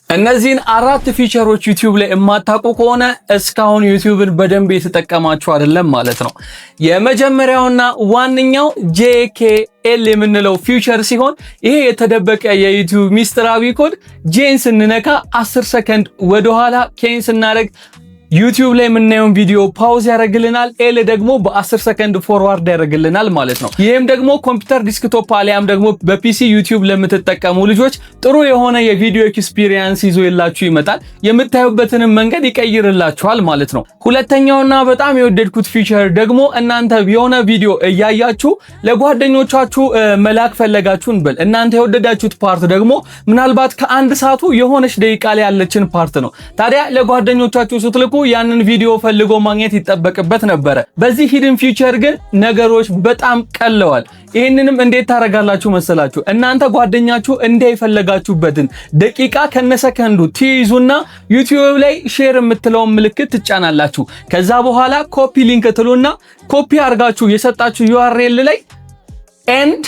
እነዚህን አራት ፊቸሮች ዩቲዩብ ላይ የማታውቁ ከሆነ እስካሁን ዩቲዩብን በደንብ የተጠቀማችሁ አይደለም ማለት ነው። የመጀመሪያውና ዋነኛው JKL የምንለው ፊቸር ሲሆን ይሄ የተደበቀ የዩቲዩብ ሚስጥራዊ ኮድ ጄን ስንነካ 10 ሰከንድ ወደኋላ ኬን ስናደርግ ዩቲዩብ ላይ የምናየውን ቪዲዮ ፓውዝ ያደርግልናል። ኤል ደግሞ በ10 ሰከንድ ፎርዋርድ ያደርግልናል ማለት ነው። ይሄም ደግሞ ኮምፒውተር ዲስክቶፕ አሊያም ደግሞ በፒሲ ዩቲዩብ ለምትጠቀሙ ልጆች ጥሩ የሆነ የቪዲዮ ኤክስፒሪየንስ ይዞ ይላችሁ ይመጣል። የምታዩበትንም መንገድ ይቀይርላችኋል ማለት ነው። ሁለተኛውና በጣም የወደድኩት ፊቸር ደግሞ እናንተ የሆነ ቪዲዮ እያያችሁ ለጓደኞቻችሁ መላክ ፈለጋችሁን ብል እናንተ የወደዳችሁት ፓርት ደግሞ ምናልባት ከአንድ ሰዓቱ የሆነች ደቂቃ ላይ ያለችን ፓርት ነው። ታዲያ ለጓደኞቻችሁ ስትልኩ ያንን ቪዲዮ ፈልጎ ማግኘት ይጠበቅበት ነበር። በዚህ ሂድን ፊቸር ግን ነገሮች በጣም ቀለዋል። ይሄንንም እንዴት ታረጋላችሁ መሰላችሁ? እናንተ ጓደኛችሁ እንዳይፈልጋችሁበትን ደቂቃ ከነሰከንዱ ትይዙና ዩቲዩብ ላይ ሼር የምትለውን ምልክት ትጫናላችሁ። ከዛ በኋላ ኮፒ ሊንክ ትሉና ኮፒ አርጋችሁ የሰጣችሁ URL ላይ nt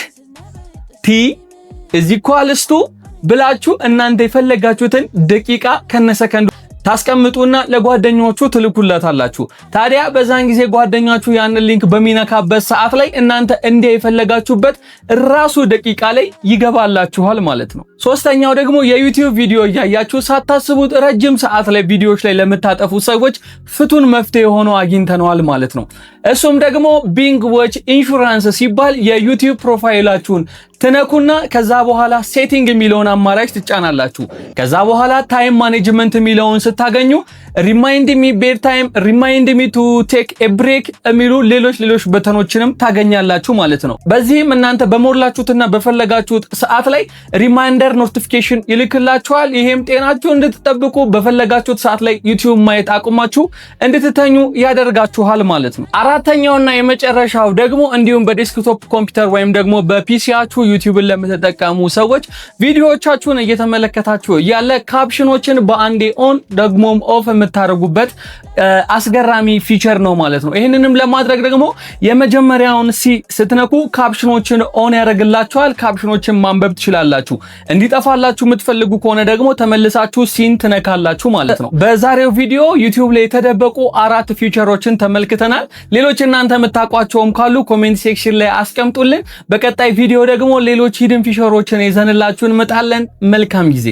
ብላችሁ እናንተ የፈለጋችሁትን ደቂቃ ከነሰከንዱ ታስቀምጡና ለጓደኞቹ ትልኩላታላችሁ። ታዲያ በዛን ጊዜ ጓደኛችሁ ያንን ሊንክ በሚነካበት ሰዓት ላይ እናንተ እንደፈለጋችሁበት ራሱ ደቂቃ ላይ ይገባላችኋል ማለት ነው። ሶስተኛው ደግሞ የዩቲዩብ ቪዲዮ እያያችሁ ሳታስቡት ረጅም ሰዓት ላይ ቪዲዮዎች ላይ ለምታጠፉ ሰዎች ፍቱን መፍትሄ ሆኖ አግኝተነዋል ማለት ነው። እሱም ደግሞ ቢንግ ዎች ኢንሹራንስ ሲባል የዩቲዩብ ፕሮፋይላችሁን ትነኩና ከዛ በኋላ ሴቲንግ የሚለውን አማራጭ ትጫናላችሁ። ከዛ በኋላ ታይም ማኔጅመንት የሚለውን ስታገኙ ሪማይንድ ሚ ቤድ ታይም፣ ሪማይንድ ሚ ቱ ቴክ ኤ ብሬክ የሚሉ ሌሎች በተኖችንም ታገኛላችሁ ማለት ነው። በዚህም እናንተ በሞላችሁትና በፈለጋችሁት ሰዓት ላይ ሪማይንደር ኖቲፊኬሽን ይልክላችኋል። ይሄም ጤናችሁ እንድትጠብቁ በፈለጋችሁት ሰዓት ላይ ዩቲዩብ ማየት አቁማችሁ እንድትተኙ ያደርጋችኋል ማለት ነው። አራተኛውና የመጨረሻው ደግሞ እንዲሁም በዴስክቶፕ ኮምፒውተር ወይም ደግሞ በፒሲያችሁ ዩቲዩብን ለምትጠቀሙ ሰዎች ቪዲዮዎቻችሁን እየተመለከታችሁ ያለ ካፕሽኖችን በአንዴ ኦን ደግሞም ኦፍ የምታደርጉበት አስገራሚ ፊቸር ነው ማለት ነው። ይህንንም ለማድረግ ደግሞ የመጀመሪያውን ስትነኩ ካፕሽኖችን ኦን ያደርግላችኋል። ካፕሽኖችን ማንበብ ትችላላችሁ። እንዲጠፋላችሁ የምትፈልጉ ከሆነ ደግሞ ተመልሳችሁ ሲን ትነካላችሁ ማለት ነው። በዛሬው ቪዲዮ ዩቲዩብ ላይ የተደበቁ አራት ፊቸሮችን ተመልክተናል። ሌሎች እናንተ የምታውቋቸውም ካሉ ኮሜንት ሴክሽን ላይ አስቀምጡልን። በቀጣይ ቪዲዮ ደግሞ ሌሎች ሂድን ፊቸሮችን ይዘንላችሁ እንመጣለን። መልካም ጊዜ